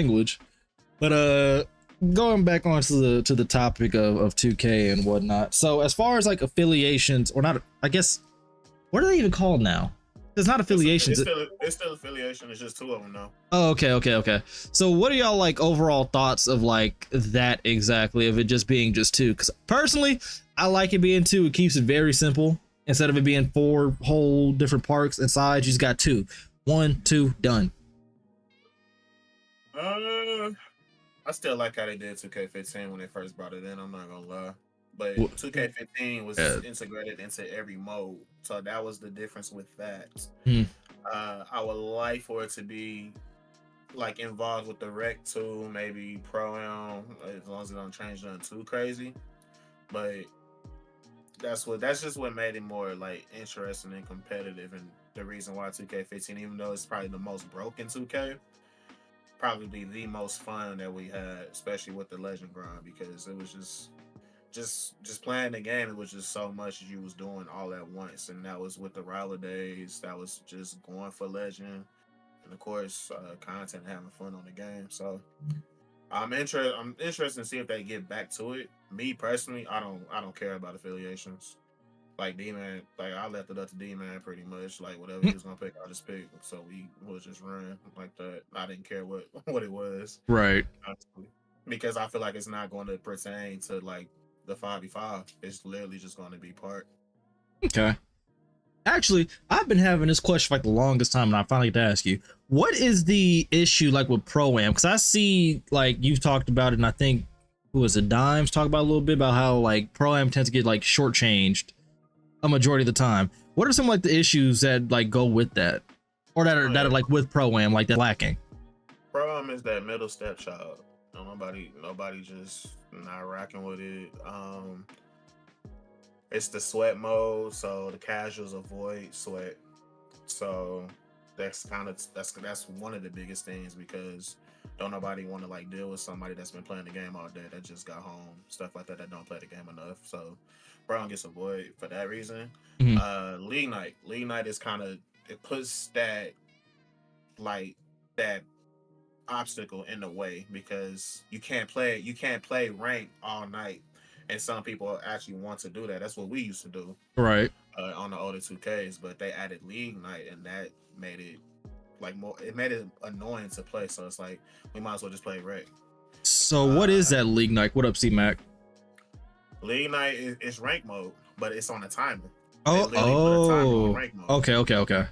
language. But going back on to the topic of 2K and whatnot. So as far as like affiliations, or not, I guess, what are they even called now? It's not affiliations. It's still affiliation. It's just 2 of them now. Oh, okay. So what are y'all like overall thoughts of like that exactly, of it just being just 2? Because personally, I like it being 2. It keeps it very simple. Instead of it being 4 whole different parks inside, you just got 2. 1, 2, done. I still like how they did 2K15 when they first brought it in. I'm not gonna lie. But 2K15 was integrated into every mode, so that was the difference with that. I would like for it to be like involved with the rec too, maybe pro-am, as long as it don't change nothing too crazy. But that's just what made it more like interesting and competitive, and the reason why 2K15, even though it's probably the most broken 2K, probably the most fun that we had, especially with the legend grind, because it was just playing the game. It was just so much you was doing all at once, and that was with the Rowler days. That was just going for legend, and of course, content, having fun on the game. So I'm interested to see if they get back to it. Me personally, I don't care about affiliations. Like D-Man, like I left it up to D-Man pretty much. Like whatever he was gonna pick, I just pick. So we was just run like that. I didn't care what it was, right? Honestly. Because I feel like it's not going to pertain to like the 5v5. It's literally just going to be part. Okay. Actually, I've been having this question for like the longest time, and I finally get to ask you, what is the issue like with Pro-Am? Because I see like you've talked about it, and I think who was it, Dimes talked about a little bit about how like Pro-Am tends to get like shortchanged a majority of the time. What are some like the issues that like go with that, or that are like with Pro-Am like that lacking? Pro-Am is that middle stepchild. Nobody just not rocking with it. It's the sweat mode, so the casuals avoid sweat. So that's one of the biggest things, because don't nobody want to like deal with somebody that's been playing the game all day that just got home, stuff like that don't play the game enough. So Brown gets avoided for that reason. League night is kind of, it puts that like that obstacle in the way, because you can't play rank all night, and some people actually want to do that. That's what we used to do, right? On the older 2Ks, but they added league night, and that made it like more. It made it annoying to play. So it's like we might as well just play rec. So what is that league night? What up, C-Mac? League night is rank mode, but it's on a timer. Rank mode. Okay.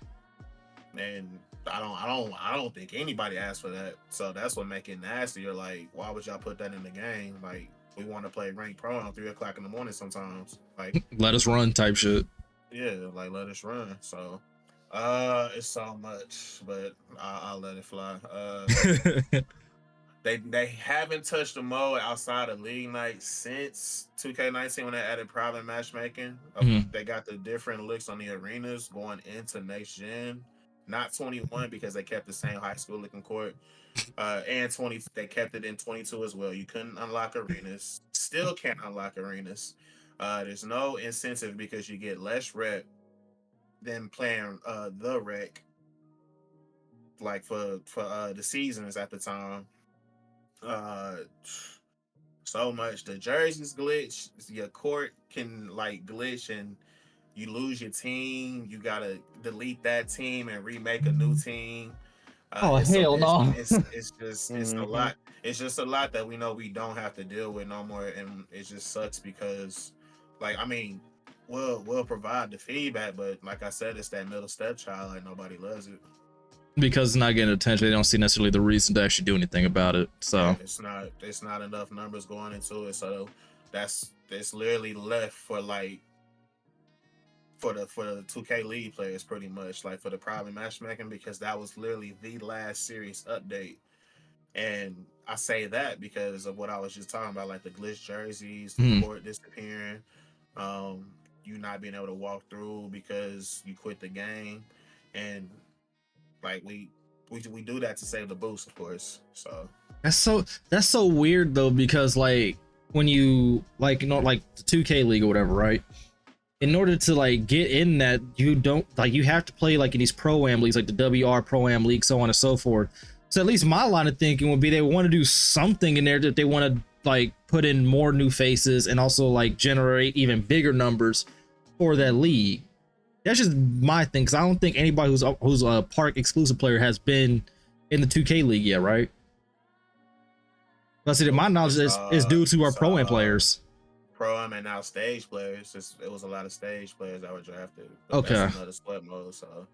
And I don't think anybody asked for that. So that's what make it nasty. You're like, why would y'all put that in the game? Like, we want to play rank pro on 3:00 in the morning sometimes. Like, let us run type shit. Yeah, like let us run. So it's so much, but I'll let it fly. They haven't touched the mode outside of league night since 2K19 when they added private matchmaking. They got the different looks on the arenas going into next gen. Not 21, because they kept the same high school looking court. And 20, they kept it in 22 as well. You couldn't unlock arenas. Still can't unlock arenas. There's no incentive, because you get less rep than playing the rec, like for the seasons at the time. So much. The jerseys glitch. Your court can like glitch, and you lose your team. You gotta delete that team and remake a new team. No! It's just it's a lot. It's just a lot that we know we don't have to deal with no more, and it just sucks because, like, I mean, we'll provide the feedback, but like I said, it's that middle stepchild. Like, nobody loves it because it's not getting attention. They don't see necessarily the reason to actually do anything about it. So yeah, it's not enough numbers going into it. So it's literally left for like. For the 2K League players, pretty much, like for the private matchmaking, because that was literally the last serious update. And I say that because of what I was just talking about, like the glitch jerseys, the court disappearing, you not being able to walk through because you quit the game, and like we do that to save the boost, of course. So that's so weird though, because like when you like, you know, like the 2K League or whatever, right? In order to like get in that, you have to play like in these pro-am leagues, like the WR pro-am league, so on and so forth. So at least my line of thinking would be they want to do something in there that they want to like put in more new faces and also like generate even bigger numbers for that league. That's just my thing, because I don't think anybody who's a park exclusive player has been in the 2K league yet, right? Let's see, my knowledge is dudes who are pro-am players. Pro-am and now stage players. It was a lot of stage players that were drafted. Okay. That's another split mode, so.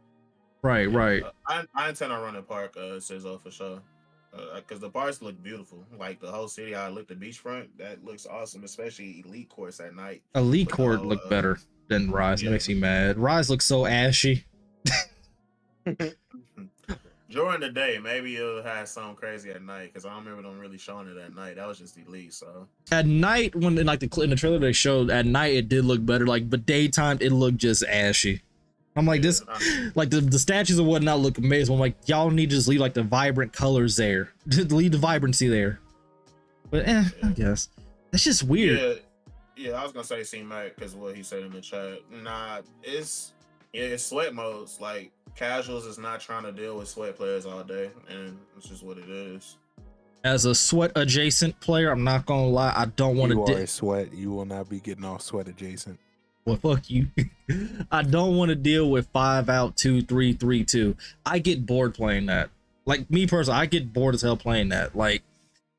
Right, yeah, right. I intend on running park, Sizzo, for sure. Because the parks look beautiful. Like the whole city, I looked at the beachfront. That looks awesome, especially elite courts at night. Elite court look better than Rise. Yeah. It makes me mad. Rise looks so ashy. During the day, maybe it'll have something crazy at night, because I don't remember them really showing it at night. That was just elite. So at night, when in the trailer they showed, at night it did look better. Like, but daytime it looked just ashy. I'm like, this, like the statues and whatnot look amazing. I'm like, y'all need to just leave like the vibrant colors there, leave the vibrancy there. But I guess that's just weird. Yeah, I was gonna say C-Mac because what he said in the chat. Nah, it's sweat modes. Like casuals is not trying to deal with sweat players all day, and it's just what it is. As a sweat adjacent player, I'm not gonna lie, I don't want to. You are sweat. You will not be getting off sweat adjacent. Well, fuck you. I don't want to deal with 5 out 2 3 3 2. I get bored playing that. Like me personally, I get bored as hell playing that. Like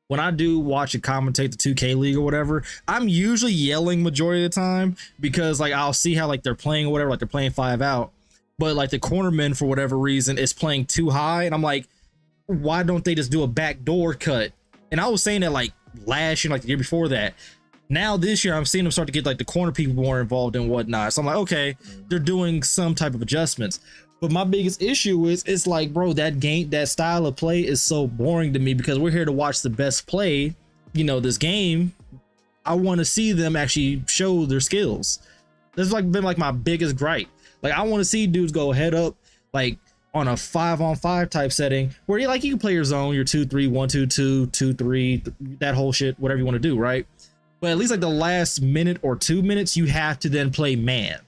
when I do watch and commentate the 2K League or whatever, I'm usually yelling majority of the time because like I'll see how like they're playing or whatever, like they're playing 5 out, but like the cornerman for whatever reason is playing too high, and I'm like, why don't they just do a backdoor cut? And I was saying that like last year, like the year before that. Now this year, I'm seeing them start to get like the corner people more involved and whatnot. So I'm like, okay, they're doing some type of adjustments. But my biggest issue is, it's like, bro, that style of play is so boring to me because we're here to watch the best play, this game. I want to see them actually show their skills. That's like been like my biggest gripe. Like I want to see dudes go head up, like on a 5-on-5 type setting where you can play your zone, your 2-3, 1-2-2, 2-3, that whole shit, whatever you want to do, right? But at least like the last minute or 2 minutes, you have to then play man.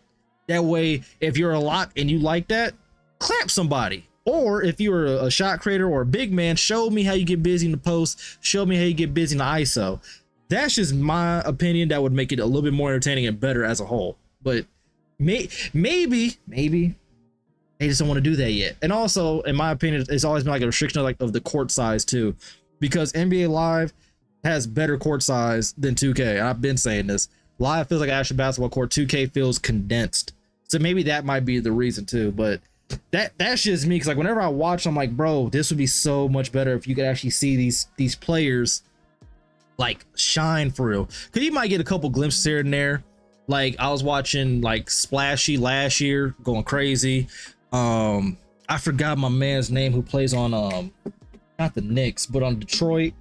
That way, if you're a lock and you like that, clamp somebody. Or if you're a shot creator or a big man, show me how you get busy in the post. Show me how you get busy in the ISO. That's just my opinion. That would make it a little bit more entertaining and better as a whole. But maybe they just don't want to do that yet. And also, in my opinion, it's always been like a restriction of the court size too, because NBA Live has better court size than 2K. And I've been saying this. Live feels like an actual basketball court. 2K feels condensed. So maybe that might be the reason too. But that's just me, because like whenever I watch, I'm like, bro, this would be so much better if you could actually see these players like shine for real. Because you might get a couple glimpses here and there. Like I was watching like Splashy last year, going crazy. I forgot my man's name who plays on not the Knicks, but on Detroit.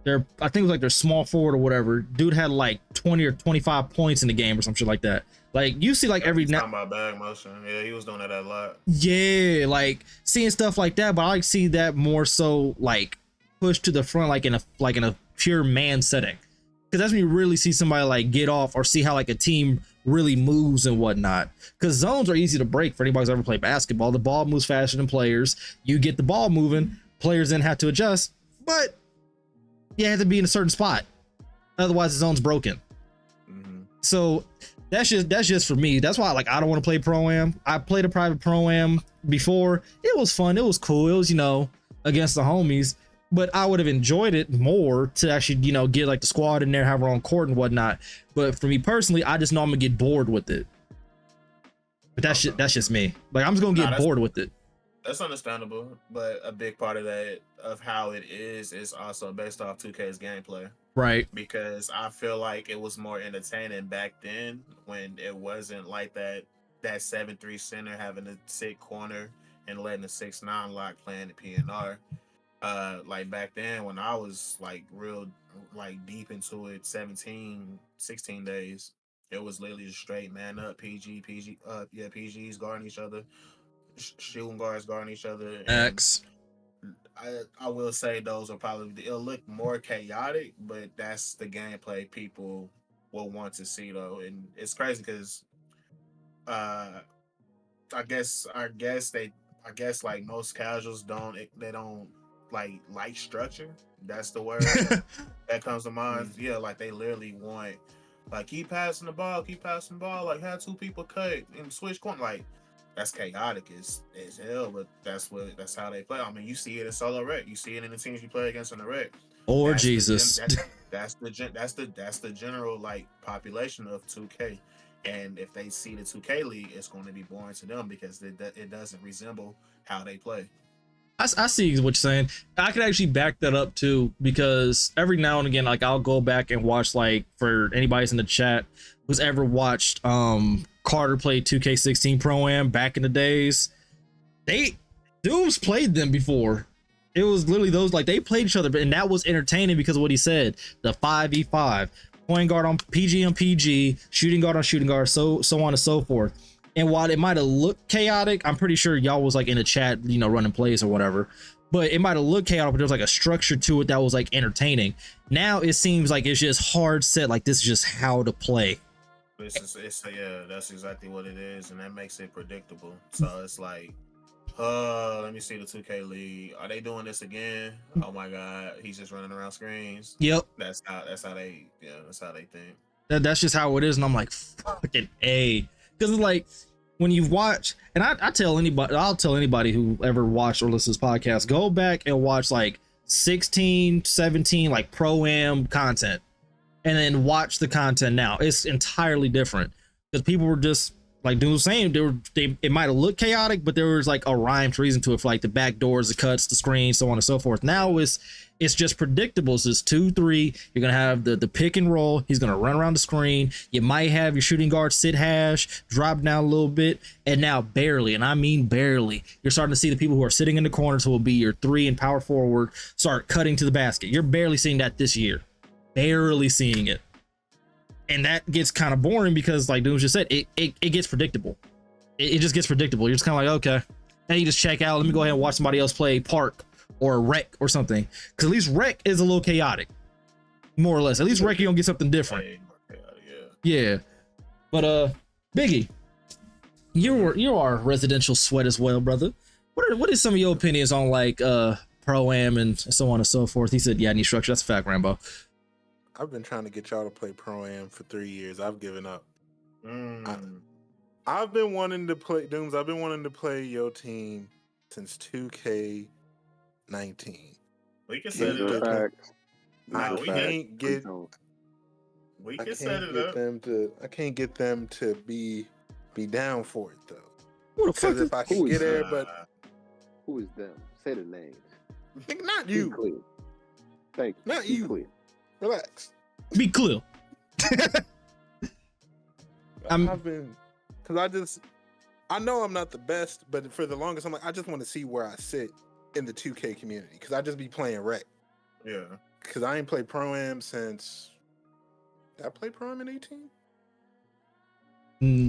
I think it was like their small forward or whatever. Dude had like 20 or 25 points in the game or some shit like that. Like you see like every talking about bag motion. Yeah, he was doing that a lot. Yeah, like seeing stuff like that, but I like see that more so like pushed to the front, like in a pure man setting. Because that's when you really see somebody like get off or see how like a team really moves and whatnot. Because zones are easy to break for anybody who's ever played basketball. The ball moves faster than players. You get the ball moving, players then have to adjust, but you have to be in a certain spot, otherwise the zone's broken. So that's just for me. That's why I don't want to play pro-am. I played a private pro-am before. It was fun, it was cool, it was against the homies, but I would have enjoyed it more to actually get like the squad in there, have our own court and whatnot. But for me personally, I just know I'm gonna get bored with it. But that's just me. Like I'm just gonna get bored with it. That's understandable, but a big part of that, of how it is also based off 2K's gameplay. Right. Because I feel like it was more entertaining back then when it wasn't like that 7-3 center having a sick corner and letting the 6-9 lock playing the PNR. Like back then when I was like real like deep into it, 17, 16 days, it was literally just straight man up, PGs guarding each other. Shooting guards guarding each other. X. I will say those are probably, it'll look more chaotic, but that's the gameplay people will want to see though. And it's crazy because I guess I guess like most casuals don't like structure. That's the word that comes to mind. Yeah, like they literally want like keep passing the ball, like have two people cut and switch corner. Like that's chaotic as hell, but that's how they play. I mean, you see it in solo rec, you see it in the teams you play against in the rec. Or Jesus. That's the general like population of 2K. And if they see the 2K league, it's going to be boring to them because it doesn't resemble how they play. I see what you're saying. I could actually back that up too, because every now and again, like I'll go back and watch, like for anybody's in the chat who's ever watched Carter play 2K16 Pro-Am back in the days, Dooms played them before. It was literally those, like they played each other, and that was entertaining because of what he said. The 5v5, point guard on PG, shooting guard on shooting guard, so on and so forth. And while it might have looked chaotic, I'm pretty sure y'all was like in the chat, you know, running plays or whatever, but it might have looked chaotic, but there was like a structure to it that was like entertaining. Now it seems like it's just hard set, like this is just how to play. Yeah, that's exactly what it is, and that makes it predictable. So it's like, let me see the 2K league. Are they doing this again? Oh my god, he's just running around screens. Yep. That's how they think. That's just how it is, and I'm like, fucking A. Because it's like when you watch, and I'll tell anybody who ever watched or listens to this podcast, go back and watch like 16, 17 like Pro-Am content, and then watch the content now. It's entirely different because people were just like Doom was saying, it might have looked chaotic, but there was like a rhymed reason to it, for like the back doors, the cuts, the screens, so on and so forth. Now it's just predictable. It's just 2-3. You're gonna have the pick and roll. He's gonna run around the screen. You might have your shooting guard sit hash, drop down a little bit, and now barely, and I mean barely, you're starting to see the people who are sitting in the corners, who will be your 3 and power forward, start cutting to the basket. You're barely seeing that this year. Barely seeing it. And that gets kind of boring because, like Doom just said, it gets predictable. It just gets predictable. You're just kind of like, okay, now you just check out. Let me go ahead and watch somebody else play Park or Rec or something. Because at least Rec is a little chaotic, more or less. At least Rec, you're gonna get something different. Yeah. But Biggie, you are residential sweat as well, brother. What is some of your opinions on like Pro-Am and so on and so forth? He said, yeah, I need structure. That's a fact, Rambo. I've been trying to get y'all to play Pro-Am for 3 years. I've given up. I've been wanting to play Dooms. I've been wanting to play your team since 2K19. We can set it up. We can set it up. I can't get them to be down for it though. What the fuck? If I can get there, but who is them? Say the names. Not you. Be clear. Thank you. Not Be you. Clear. Relax. Be clear. I've been, because I know I'm not the best, but for the longest, I'm like, I just want to see where I sit in the 2K community, because I just be playing Rec. Yeah. Because I ain't played Pro-Am since, did I play Pro-Am in 18?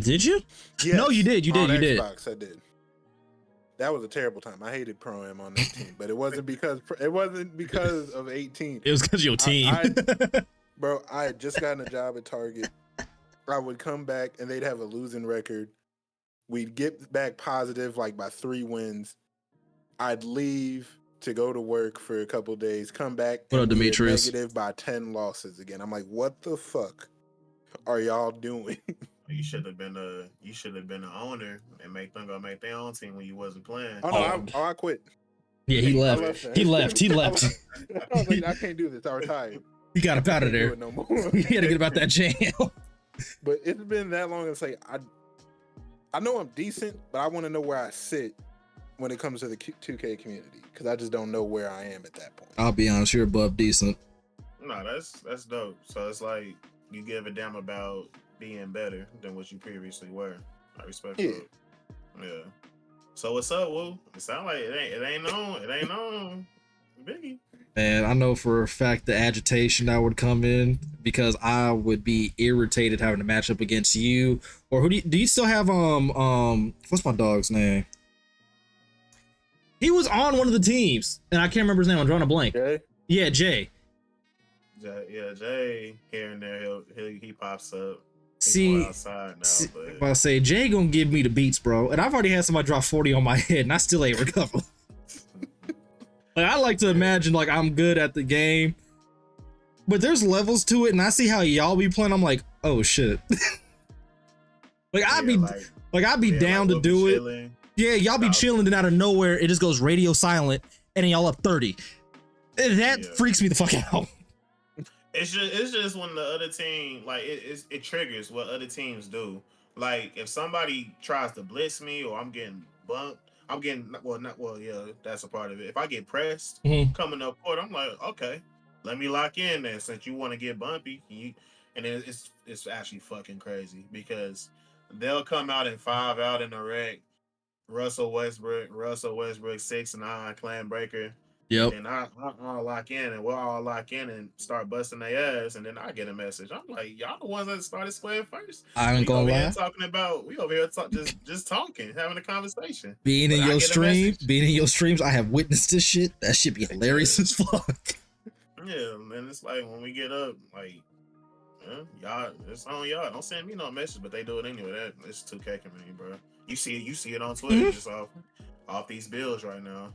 Did you? Yes. No, you did. You did. On you Xbox, did. I did. That was a terrible time. I hated Pro-Am on that team, but it wasn't because of 18. It was because your team. Bro, I had just gotten a job at Target. I would come back and they'd have a losing record. We'd get back positive like by 3 wins. I'd leave to go to work for a couple days, come back and be negative by 10 losses again. I'm like, what the fuck are y'all doing? You should have been the owner and make them go make their own team when you wasn't playing. Oh no, I quit. Yeah, he left. He left. I was like, I can't do this. I retired. He got up out of there. No more. He had to get about that jam. But it's been that long. It's like I know I'm decent, but I want to know where I sit when it comes to the 2K community, because I just don't know where I am at that point. I'll be honest, you're above decent. No, that's dope. So it's like you give a damn about being better than what you previously were. I respect that. Yeah. So what's up, Woo? It sounds like it ain't on Biggie. And I know for a fact the agitation that would come in, because I would be irritated having to match up against you. Or who do you still have what's my dog's name? He was on one of the teams and I can't remember his name. I'm drawing a blank. Jay? Yeah, Jay. Yeah, Jay here and there he pops up. See, outside now, but I say Jay gonna give me the beats, bro, and I've already had somebody drop 40 on my head, and I still ain't recovered. Like, I like to imagine like I'm good at the game, but there's levels to it, and I see how y'all be playing. I'm like, oh shit. Like I'd be down to do it. Chilling. Yeah, y'all be chilling, and out of nowhere it just goes radio silent, and then y'all up 30. And that freaks me the fuck out. It's just when the other team, like, it triggers what other teams do. Like, if somebody tries to blitz me or I'm getting bumped, that's a part of it. If I get pressed coming up court, I'm like, okay, let me lock in there since you want to get bumpy. And it's actually fucking crazy because they'll come out in 5 out in the wreck. Russell Westbrook 6'9", clan breaker. Yep. And I'll lock in, and we'll all lock in and start busting their ass, and then I get a message. I'm like, y'all the ones that started squaring first. I ain't gonna lie. We over here just talking, having a conversation. Being in your streams, I have witnessed this shit. That shit be hilarious as fuck. Yeah, man. It's like when we get up, like, y'all, it's on y'all. Don't send me no message, but they do it anyway. It's 2K community, bro. You see it on Twitter, just off these bills right now.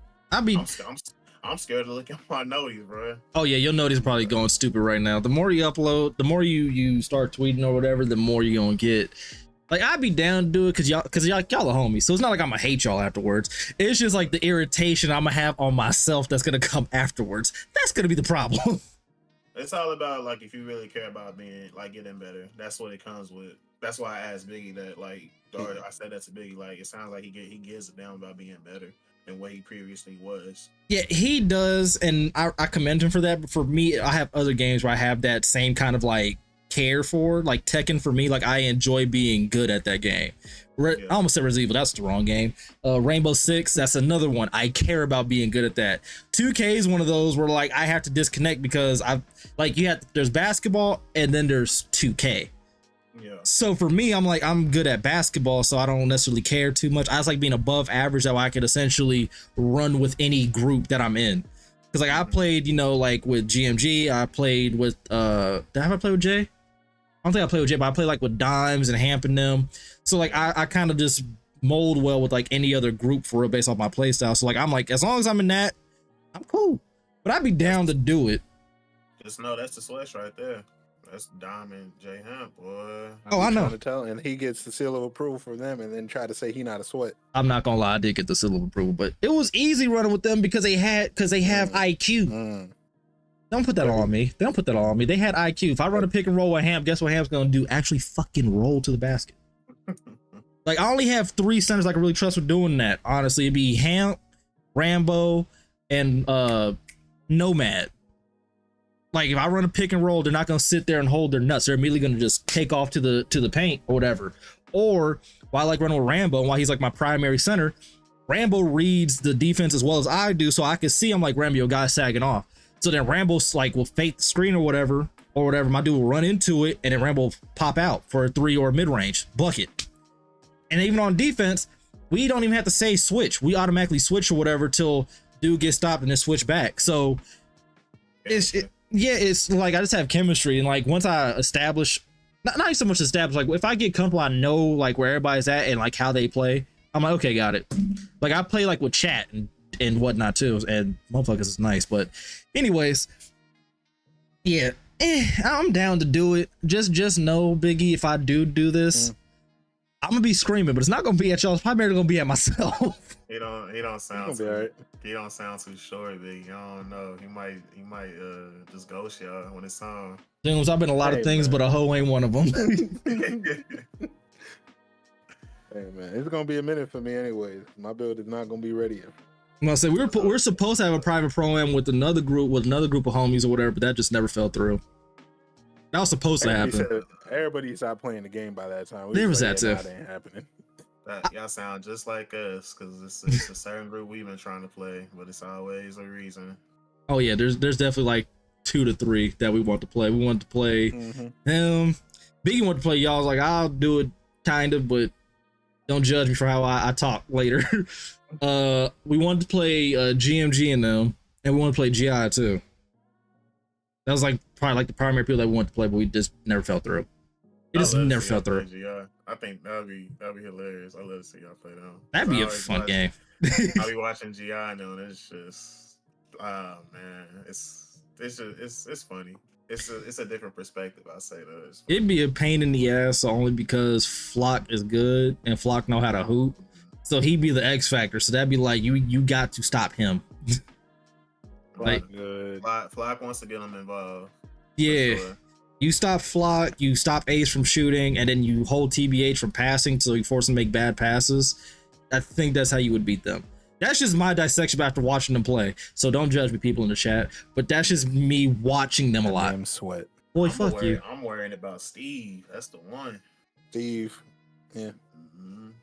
I'm scared to look at my noties, bro. Oh yeah, your noties probably going stupid right now. The more you upload, the more you start tweeting or whatever, the more you gonna get. Like, I'd be down to do it because y'all are homies. So it's not like I'm gonna hate y'all afterwards. It's just like the irritation I'm gonna have on myself that's gonna come afterwards. That's gonna be the problem. It's all about, like, if you really care about being, like, getting better. That's what it comes with. That's why I asked Biggie that, like, or I said that to Biggie. Like, it sounds like he gives a damn about being better than what he previously was. Yeah, he does, and I commend him for that. But for me, I have other games where I have that same kind of like care for, like Tekken. For me, like, I enjoy being good at that game. I almost said Resident Evil, that's the wrong game. Rainbow Six, that's another one. I care about being good at that. 2K is one of those where, like, I have to disconnect because there's basketball and then there's 2K. Yeah. So for me, I'm like, I'm good at basketball, so I don't necessarily care too much. I just like being above average, that I could essentially run with any group that I'm in. Because, like, I played, like with GMG, I played with did I ever play with Jay? I don't think I played with Jay, but I played like with Dimes and Hamp and them. So like I kind of just mold well with like any other group for real based off my play style. So like I'm like, as long as I'm in that, I'm cool. But I'd be down to do it. Just know that's the sweat right there. That's Diamond J Hamp, boy. Oh, I know. To tell, and he gets the seal of approval from them, and then try to say he not a sweat. I'm not gonna lie, I did get the seal of approval, but it was easy running with them because they have IQ. Don't put that on me. Don't put that on me. They had IQ. If I run a pick and roll with Hamp, guess what Hamp's gonna do? Actually, fucking roll to the basket. Like, I only have 3 centers I can really trust with doing that. Honestly, it'd be Hamp, Rambo, and Nomad. Like, if I run a pick and roll, they're not gonna sit there and hold their nuts. They're immediately gonna just take off to the paint or whatever. Or while I like running with Rambo, and while he's like my primary center, Rambo reads the defense as well as I do, so I can see I'm like, Rambo, your guy's sagging off. So then Rambo's like will fake the screen or whatever. My dude will run into it, and then Rambo will pop out for a 3 or a mid-range bucket. And even on defense, we don't even have to say switch. We automatically switch or whatever till dude gets stopped and then switch back. So it's like I just have chemistry, and like once I establish, not so much establish, like if I get comfortable, I know like where everybody's at and like how they play. I'm like, okay, got it. Like I play like with chat and whatnot too, and motherfuckers is nice. But anyways, yeah, I'm down to do it. Just know, Biggie, if I do this, I'm gonna be screaming, but it's not gonna be at y'all. It's probably gonna be at myself. He don't sound too, right. He don't sound too short, Biggie. I don't know. He might just ghost y'all when it's on. Things, I've been a lot of things, but a hoe ain't one of them. Hey man, it's gonna be a minute for me anyways. My build is not gonna be ready yet. I'm gonna say we're supposed to have a private pro-am with another group of homies or whatever, but that just never fell through. That was supposed to happen. Everybody stopped playing the game by that time. There was that too. That ain't happening. Y'all sound just like us, because it's a certain group we've been trying to play, but it's always a reason. Oh yeah, there's definitely like 2 to 3 that we want to play. We want to play him. Biggie wanted to play y'all. I was like, I'll do it kind of, but don't judge me for how I talk later. We wanted to play GMG in them, and we wanted to play GI too. That was like probably like the primary people that we wanted to play, but we just never fell through. It just never fell through. I think that'd be hilarious. I love to see y'all play them. That'd be a fun game. I'll be watching GI now, and it's just, oh man, it's funny. It's a different perspective. I say that. It'd be a pain in the ass only because Flock is good and Flock know how to hoop, so he'd be the X factor. So that'd be like you got to stop him. Like good. Flock wants to get him involved. Yeah. Sure. You stop Flock, you stop Ace from shooting, and then you hold TBH from passing, so you force him to make bad passes. I think that's how you would beat them. That's just my dissection after watching them play. So don't judge me, people in the chat. But that's just me watching them a lot. Damn sweat. Boy, fuck you. I'm worrying about Steve. That's the one. Steve. Yeah.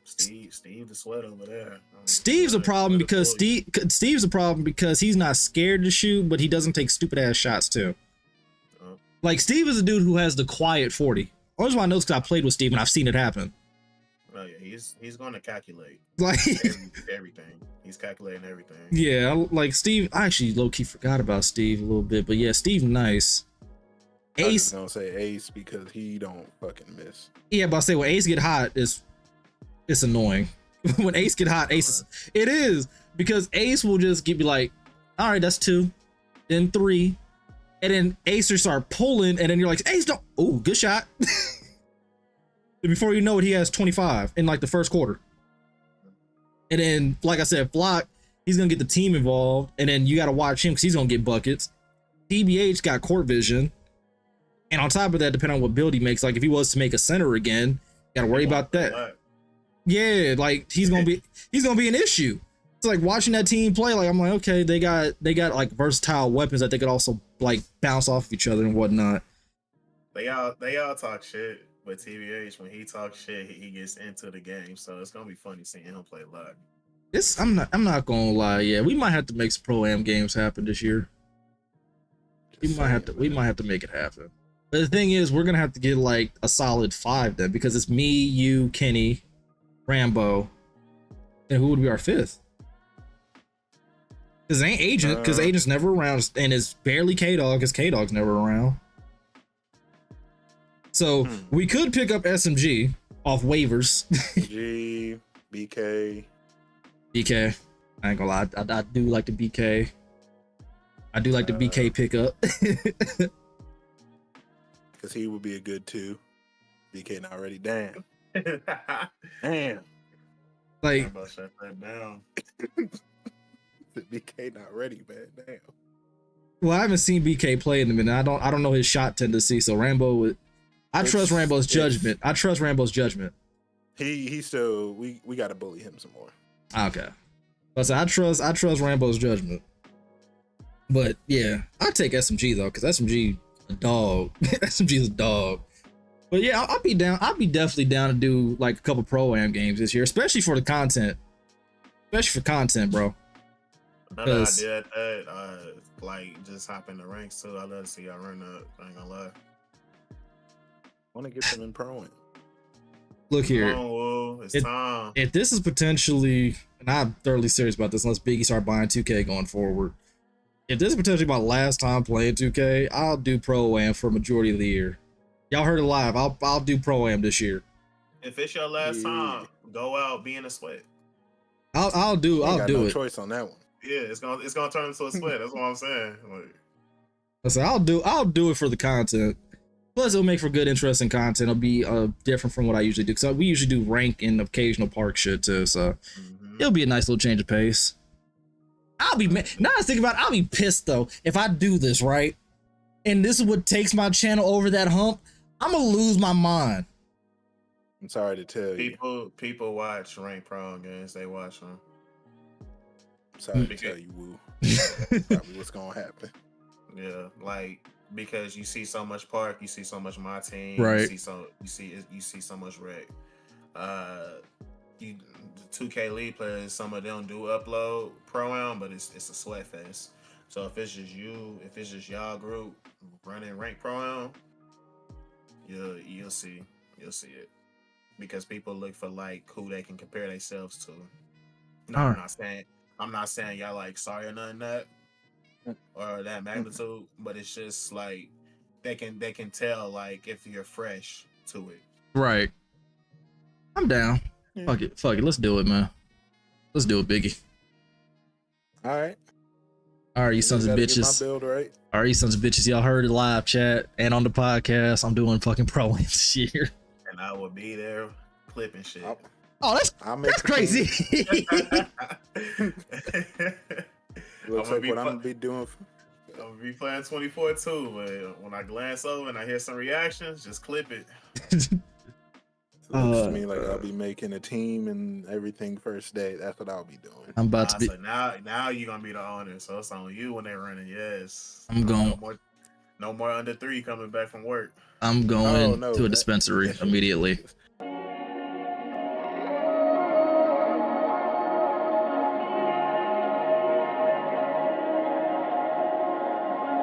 Steve the sweat over there. Steve's a problem because Steve's a problem because he's not scared to shoot, but he doesn't take stupid ass shots too. Like, Steve is a dude who has the quiet 40. Only reason I know is because I played with Steve and I've seen it happen. Oh yeah, he's going to calculate like everything. He's calculating everything. Yeah, like Steve. I actually low key forgot about Steve a little bit, but yeah, Steve nice. Ace. Don't say Ace because he don't fucking miss. Yeah, but I say when Ace get hot, it's annoying. When Ace get hot, it is because Ace will just be like, all right, that's 2, then 3. And then Ace will start pulling, and then you're like, Ace, don't. Oh, good shot. And before you know it, he has 25 in like the first quarter. And then, like I said, Flock, he's gonna get the team involved, and then you got to watch him because he's gonna get buckets. TBH got court vision, and on top of that, depending on what build he makes, like if he was to make a center again, got to worry about that. Yeah, like he's gonna be an issue. It's like watching that team play. Like I'm like, okay, they got like versatile weapons that they could also like bounce off of each other and whatnot. They all talk shit, but TBH when he talks shit, he gets into the game. So it's gonna be funny seeing him play live. I'm not gonna lie. Yeah, we might have to make some pro-am games happen this year. We might have to make it happen. But the thing is, we're gonna have to get like a solid 5 then, because it's me, you, Kenny, Rambo, and who would be our 5th? Because it ain't Agent, because Agent's never around, and it's barely K-Dog, because K-Dog's never around. So we could pick up SMG off waivers. G, BK. BK. I ain't gonna lie, I do like the BK. I do like the BK pickup. Because he would be a good 2. BK not ready. Damn. Damn. Like, I'm about to shut that down. The BK not ready, man. Damn. Well, I haven't seen BK play in a minute. I don't know his shot tendency. So Rambo would. I trust Rambo's judgment. I trust Rambo's judgment. He still we got to bully him some more. Okay. But so I trust Rambo's judgment. But yeah, I take SMG though, because SMG a dog. SMG's a dog. But yeah, I'll be down. I'll be definitely down to do like a couple pro-am games this year, especially for the content. Especially for content, bro. Another idea at that, like just hop in the ranks too. I love to see y'all run up. I ain't gonna lie. Want to get them in pro-am. Look here. It's time. If this is potentially, and I'm thoroughly serious about this, unless Biggie start buying 2K going forward. If this is potentially my last time playing 2K, I'll do pro-am for a majority of the year. Y'all heard it live. I'll do pro-am this year. If it's your last time, go out, be in a sweat. I'll do it. Choice on that one. Yeah, it's gonna turn into a sweat. That's what I'm saying. Like, I said I'll do it for the content. Plus, it'll make for good, interesting content. It'll be different from what I usually do, because we usually do rank and occasional park shit too. So it'll be a nice little change of pace. Now I was thinking about it, I'll be pissed though if I do this right, and this is what takes my channel over that hump. I'm gonna lose my mind. I'm sorry to tell you. People watch rank pro games. They watch them. I'm sorry to tell you, Woo. Probably what's gonna happen. Yeah, like because you see so much park, you see so much MyTEAM, right? You see so much rec. The 2K League players, some of them do upload pro-am, but it's a sweat fest. So if it's just y'all group running rank pro-am, you'll see it, because people look for like who they can compare themselves to. No, I'm not saying y'all like sorry or nothing that or that magnitude, but it's just like they can tell like if you're fresh to it. Right. I'm down. Yeah. Fuck it. Fuck it. Let's do it, man. Let's do it, Biggie. All right. All right, you sons of Gotta get bitches. my build right. All right, you sons of bitches. Y'all heard it live chat and on the podcast. I'm doing fucking pro this year. And I will be there clipping shit. Oh, that's crazy. Looks like what I'm gonna be doing. I'm gonna be playing 24 too. But when I glance over and I hear some reactions, just clip it. So it looks to me like I'll be making a team and everything first day. That's what I'll be doing. I'm about to be. So now you're gonna be the owner. So it's on you when they're running. Yes. I'm going. No more under 3 coming back from work. I'm going to a dispensary immediately.